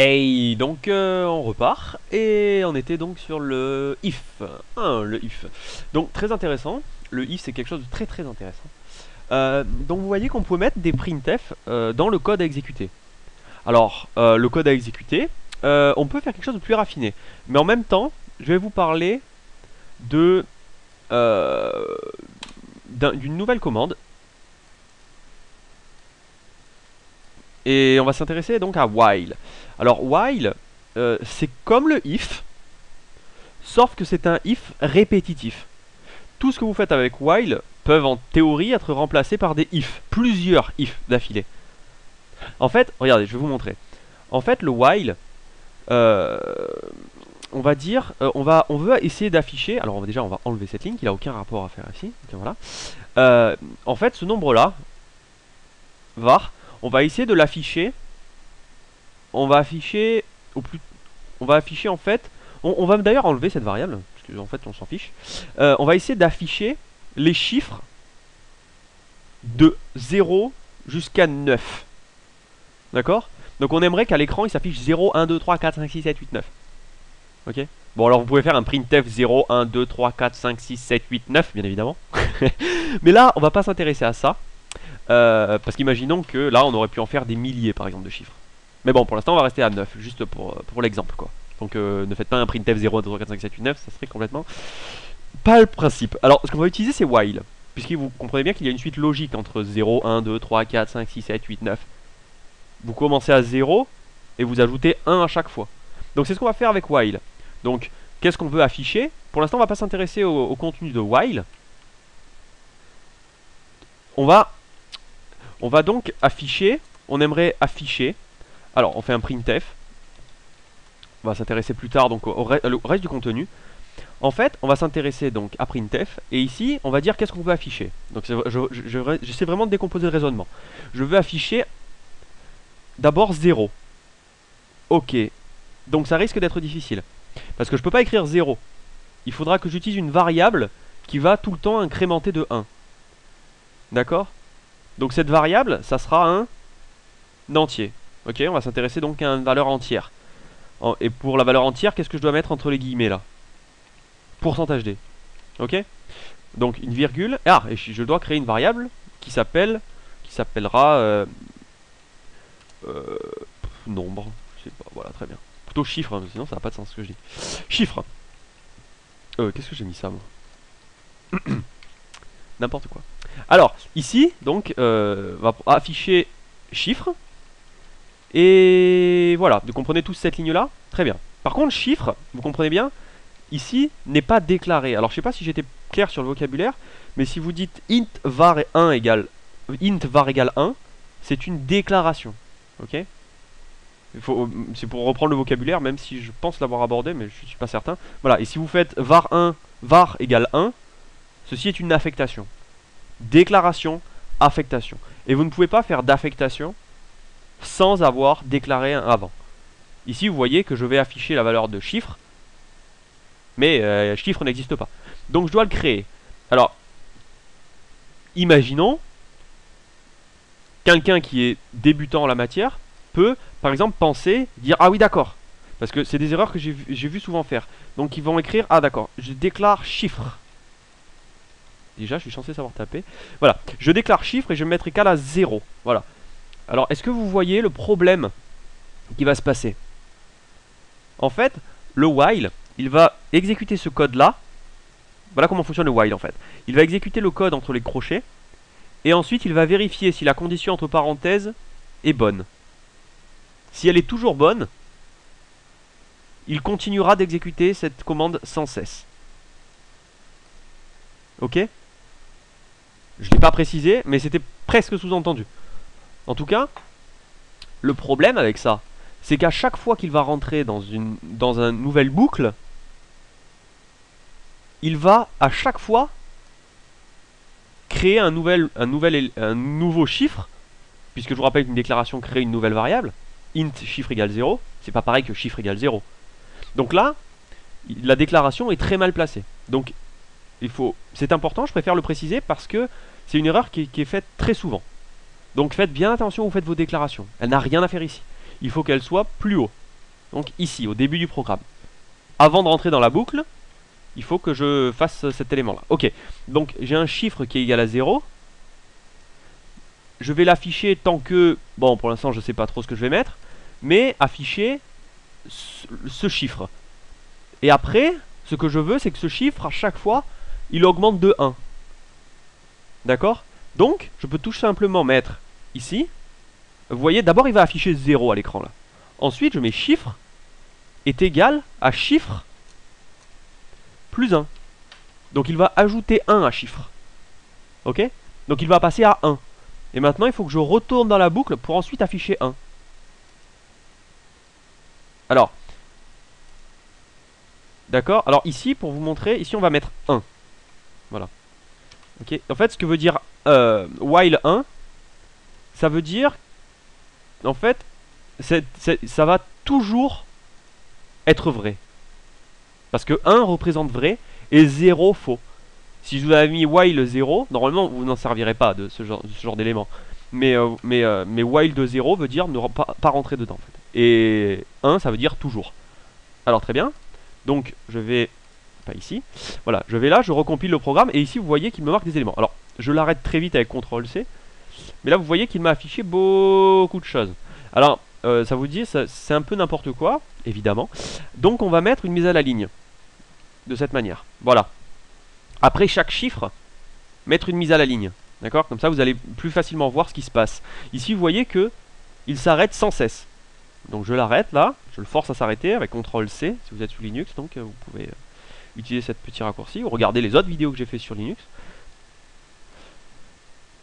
Et donc on repart et on était donc sur le if. Le if. Donc très intéressant. Le if c'est quelque chose de très intéressant. Donc vous voyez qu'on peut mettre des printf dans le code à exécuter. Alors le code à exécuter, on peut faire quelque chose de plus raffiné. Mais en même temps, je vais vous parler de d'une nouvelle commande. Et on va s'intéresser donc à while. Alors while, c'est comme le if, sauf que c'est un if répétitif. Tout ce que vous faites avec while peuvent en théorie être remplacés par des if, plusieurs if d'affilée. En fait, regardez, je vais vous montrer. En fait, le while, on va dire, on veut essayer d'afficher. Alors déjà, on va enlever cette ligne qui n'a aucun rapport à faire ici. Donc, voilà. En fait, ce nombre-là, var, on va essayer de l'afficher. On va afficher au plus, on va afficher en fait. On va d'ailleurs enlever cette variable parce qu'en fait, on s'en fiche. On va essayer d'afficher les chiffres de 0 jusqu'à 9. D'accord? Donc on aimerait qu'à l'écran il s'affiche 0, 1, 2, 3, 4, 5, 6, 7, 8, 9. Ok? Bon alors vous pouvez faire un printf 0, 1, 2, 3, 4, 5, 6, 7, 8, 9 bien évidemment. Mais là on va pas s'intéresser à ça. Parce qu'imaginons que là on aurait pu en faire des milliers par exemple de chiffres. Mais bon pour l'instant on va rester à 9 juste pour l'exemple quoi. Donc ne faites pas un printf 0, 1, 2, 3, 4, 5, 7, 8, 9, ça serait complètement pas le principe. Alors ce qu'on va utiliser c'est while. Puisque vous comprenez bien qu'il y a une suite logique entre 0, 1, 2, 3, 4, 5, 6, 7, 8, 9. Vous commencez à 0 et vous ajoutez 1 à chaque fois. Donc c'est ce qu'on va faire avec while. Donc qu'est-ce qu'on veut afficher? Pour l'instant on va pas s'intéresser au contenu de while. On va donc afficher. On aimerait afficher. Alors on fait un printf. On va s'intéresser plus tard donc au reste du contenu. En fait, on va s'intéresser donc à printf et ici, on va dire qu'est-ce qu'on veut afficher. Donc j'essaie vraiment de décomposer le raisonnement. Je veux afficher d'abord 0. Ok. Donc ça risque d'être difficile. Parce que je peux pas écrire 0. Il faudra que j'utilise une variable qui va tout le temps incrémenter de 1. D'accord? Donc cette variable, ça sera un entier. Ok, on va s'intéresser donc à une valeur entière. Et pour la valeur entière, qu'est-ce que je dois mettre entre les guillemets là? Pourcentage d. Ok? Donc une virgule. Ah, et je dois créer une variable qui s'appellera nombre. Je sais pas, voilà, très bien. Plutôt chiffre, hein, sinon ça n'a pas de sens ce que je dis. Chiffre. Qu'est-ce que j'ai mis ça moi? N'importe quoi. Alors, ici, donc, on va afficher chiffre. Et voilà, vous comprenez tous cette ligne-là? Très bien. Par contre, chiffre, vous comprenez bien, ici, n'est pas déclaré. Alors, je sais pas si j'étais clair sur le vocabulaire, mais si vous dites int var 1 égale int var égale 1, c'est une déclaration. Ok? C'est pour reprendre le vocabulaire, même si je pense l'avoir abordé, mais je suis pas certain. Voilà, et si vous faites var 1, var égale 1, ceci est une affectation. Déclaration, affectation. Et vous ne pouvez pas faire d'affectation sans avoir déclaré un avant. Ici, vous voyez que je vais afficher la valeur de chiffre, mais chiffre n'existe pas. Donc je dois le créer. Alors, imaginons, quelqu'un qui est débutant en la matière peut, par exemple, penser, dire ah oui d'accord, parce que c'est des erreurs que j'ai vu souvent faire. Donc ils vont écrire ah d'accord, je déclare chiffre. Déjà, je suis censé savoir taper. Voilà, je déclare chiffre et je mettrai égal à 0. Voilà. Alors, est-ce que vous voyez le problème qui va se passer? En fait, le while, il va exécuter ce code-là. Voilà comment fonctionne le while en fait. Il va exécuter le code entre les crochets. Et ensuite, il va vérifier si la condition entre parenthèses est bonne. Si elle est toujours bonne, il continuera d'exécuter cette commande sans cesse. Ok? Je ne l'ai pas précisé, mais c'était presque sous-entendu. En tout cas, le problème avec ça, c'est qu'à chaque fois qu'il va rentrer dans une nouvelle boucle, il va à chaque fois créer un nouveau chiffre, puisque je vous rappelle qu'une déclaration crée une nouvelle variable, int chiffre égale 0, c'est pas pareil que chiffre égale 0. Donc là, la déclaration est très mal placée. Donc c'est important, je préfère le préciser parce que c'est une erreur qui est faite très souvent. Donc faites bien attention où vous faites vos déclarations. Elle n'a rien à faire ici. Il faut qu'elle soit plus haut. Donc ici, au début du programme. Avant de rentrer dans la boucle, il faut que je fasse cet élément-là. Ok, donc j'ai un chiffre qui est égal à 0. Je vais l'afficher tant que... Bon, pour l'instant, je ne sais pas trop ce que je vais mettre. Mais afficher ce chiffre. Et après, ce que je veux, c'est que ce chiffre, à chaque fois, il augmente de 1. D'accord? Donc, je peux tout simplement mettre ici. Vous voyez, d'abord, il va afficher 0 à l'écran, là. Ensuite, je mets chiffre est égal à chiffre plus 1. Donc, il va ajouter 1 à chiffre. Ok? Donc, il va passer à 1. Et maintenant, il faut que je retourne dans la boucle pour ensuite afficher 1. Alors, d'accord? Alors ici, pour vous montrer, ici on va mettre 1. Voilà. Ok. En fait, ce que veut dire while 1, ça veut dire, en fait, ça va toujours être vrai. Parce que 1 représente vrai et 0 faux. Si je vous avais mis while 0, normalement vous n'en servirez pas de ce genre d'élément. Mais while de 0 veut dire ne pas rentrer dedans. En fait. Et 1, ça veut dire toujours. Alors très bien. Donc je vais... Pas ici. Voilà, je vais là, je recompile le programme. Et ici, vous voyez qu'il me marque des éléments. Alors, je l'arrête très vite avec CTRL-C. Mais là, vous voyez qu'il m'a affiché beaucoup de choses. Alors, ça vous dit, c'est un peu n'importe quoi, évidemment. Donc, on va mettre une mise à la ligne. De cette manière. Voilà. Après chaque chiffre, mettre une mise à la ligne. D'accord? Comme ça, vous allez plus facilement voir ce qui se passe. Ici, vous voyez que il s'arrête sans cesse. Donc, je l'arrête là. Je le force à s'arrêter avec CTRL-C, si vous êtes sous Linux. Donc, vous pouvez utiliser cette petit raccourci ou regarder les autres vidéos que j'ai fait sur Linux.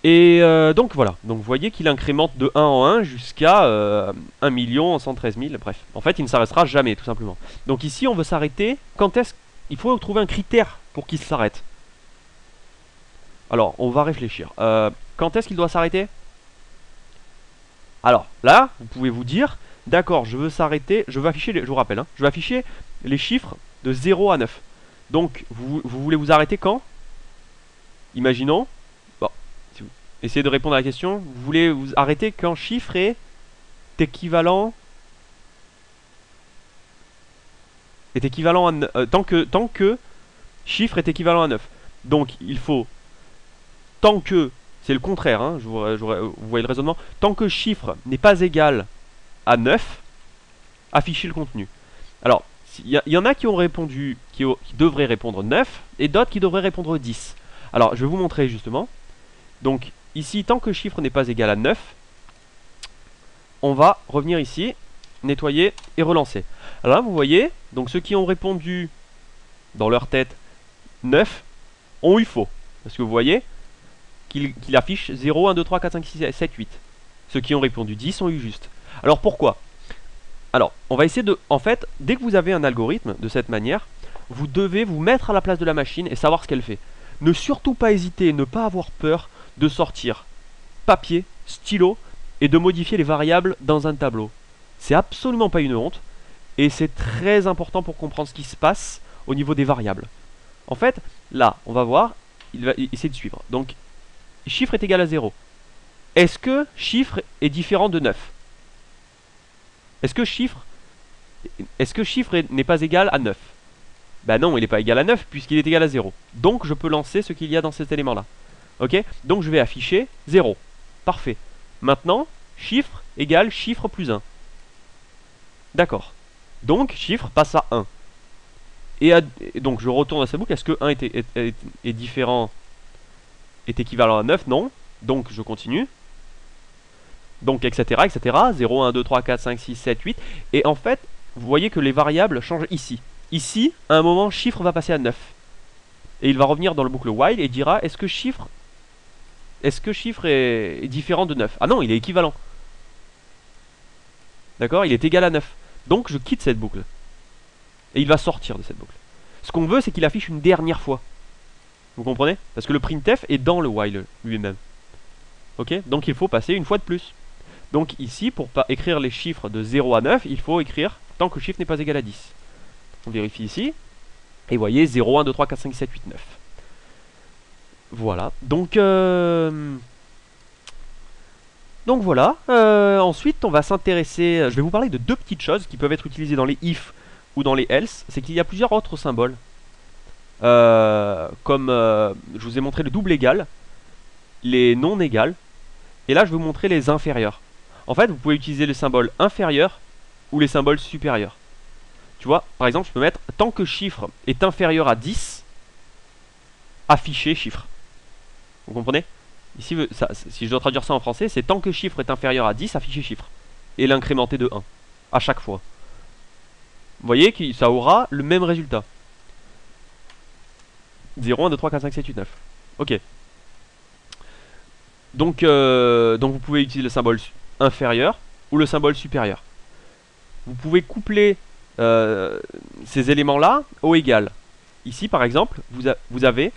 Et donc voilà, donc vous voyez qu'il incrémente de 1 en 1 jusqu'à 1 113 000, bref. En fait, il ne s'arrêtera jamais, tout simplement. Donc ici, on veut s'arrêter. Quand est-ce qu'il faut trouver un critère pour qu'il s'arrête? Alors, on va réfléchir. Quand est-ce qu'il doit s'arrêter? Alors, là, vous pouvez vous dire, d'accord, je veux s'arrêter, je veux afficher, je vous rappelle, je veux afficher les chiffres de 0 à 9. Donc, vous voulez vous arrêter quand? Imaginons, bon, si vous essayez de répondre à la question, vous voulez vous arrêter quand chiffre est équivalent à tant que chiffre est équivalent à 9. Donc, il faut, tant que, c'est le contraire, vous voyez le raisonnement, tant que chiffre n'est pas égal à 9, afficher le contenu. Alors, il y en a qui ont répondu, qui devraient répondre 9, et d'autres qui devraient répondre 10. Alors, je vais vous montrer justement. Donc, ici, tant que chiffre n'est pas égal à 9, on va revenir ici, nettoyer et relancer. Alors là, vous voyez, donc ceux qui ont répondu dans leur tête 9 ont eu faux. Parce que vous voyez qu'il affiche 0, 1, 2, 3, 4, 5, 6, 7, 8. Ceux qui ont répondu 10 ont eu juste. Alors pourquoi? Alors, on va essayer de... En fait, dès que vous avez un algorithme de cette manière, vous devez vous mettre à la place de la machine et savoir ce qu'elle fait. Ne surtout pas hésiter, ne pas avoir peur de sortir papier, stylo et de modifier les variables dans un tableau. C'est absolument pas une honte et c'est très important pour comprendre ce qui se passe au niveau des variables. En fait, là, on va voir, il va essayer de suivre. Donc, chiffre est égal à 0. Est-ce que chiffre est différent de 9? Est-ce que chiffre n'est pas égal à 9? Ben non, il n'est pas égal à 9 puisqu'il est égal à 0. Donc je peux lancer ce qu'il y a dans cet élément là. Ok? Donc je vais afficher 0. Parfait. Maintenant, chiffre égale chiffre plus 1. D'accord. Donc chiffre passe à 1. Et donc je retourne à sa boucle. Est-ce que 1 est différent, est équivalent à 9? Non. Donc je continue. Donc etc, etc, 0, 1, 2, 3, 4, 5, 6, 7, 8. Et en fait, vous voyez que les variables changent ici. Ici, à un moment, chiffre va passer à 9. Et il va revenir dans le boucle while et dira, est-ce que chiffre est différent de 9? Ah non, il est équivalent. D'accord? Il est égal à 9. Donc je quitte cette boucle. Et il va sortir de cette boucle. Ce qu'on veut, c'est qu'il affiche une dernière fois. Vous comprenez? Parce que le printf est dans le while lui-même. Ok? Donc il faut passer une fois de plus. Donc ici, pour écrire les chiffres de 0 à 9, il faut écrire tant que le chiffre n'est pas égal à 10. On vérifie ici. Et vous voyez 0, 1, 2, 3, 4, 5, 7, 8, 9. Voilà. Donc Donc voilà, ensuite on va s'intéresser, je vais vous parler de deux petites choses qui peuvent être utilisées dans les if ou dans les else, c'est qu'il y a plusieurs autres symboles. Comme je vous ai montré le double égal, les non égales, et là je vais vous montrer les inférieurs. En fait vous pouvez utiliser les symboles inférieurs ou les symboles supérieurs. Tu vois, par exemple je peux mettre tant que chiffre est inférieur à 10, afficher chiffre. Vous comprenez? Ici, ça, si je dois traduire ça en français, c'est tant que chiffre est inférieur à 10, afficher chiffre. Et l'incrémenter de 1, à chaque fois. Vous voyez que ça aura le même résultat. 0, 1, 2, 3, 4, 5, 7, 8, 9. Ok. Donc vous pouvez utiliser le symbole inférieur ou le symbole supérieur. Vous pouvez coupler ces éléments-là au égal. Ici, par exemple, vous avez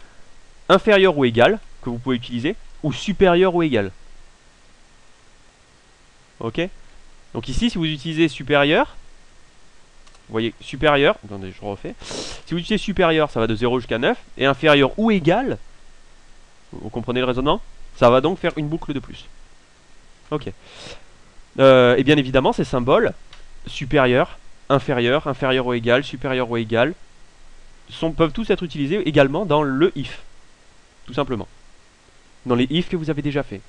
inférieur ou égal, que vous pouvez utiliser, ou supérieur ou égal. Ok. Donc ici, si vous utilisez supérieur, vous voyez supérieur, attendez, je refais. Si vous utilisez supérieur, ça va de 0 jusqu'à 9, et inférieur ou égal, vous comprenez le raisonnement? Ça va donc faire une boucle de plus. Ok. Et bien évidemment, ces symboles, supérieur, inférieur, inférieur ou égal, peuvent tous être utilisés également dans le if. Tout simplement. Dans les if que vous avez déjà fait.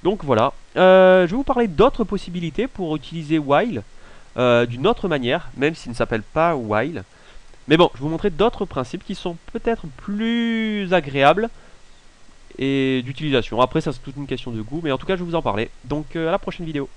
Donc voilà. Je vais vous parler d'autres possibilités pour utiliser while d'une autre manière, même s'il ne s'appelle pas while. Mais bon, je vais vous montrer d'autres principes qui sont peut-être plus agréables et d'utilisation. Après, ça c'est toute une question de goût, mais en tout cas, je vais vous en parler. Donc à la prochaine vidéo.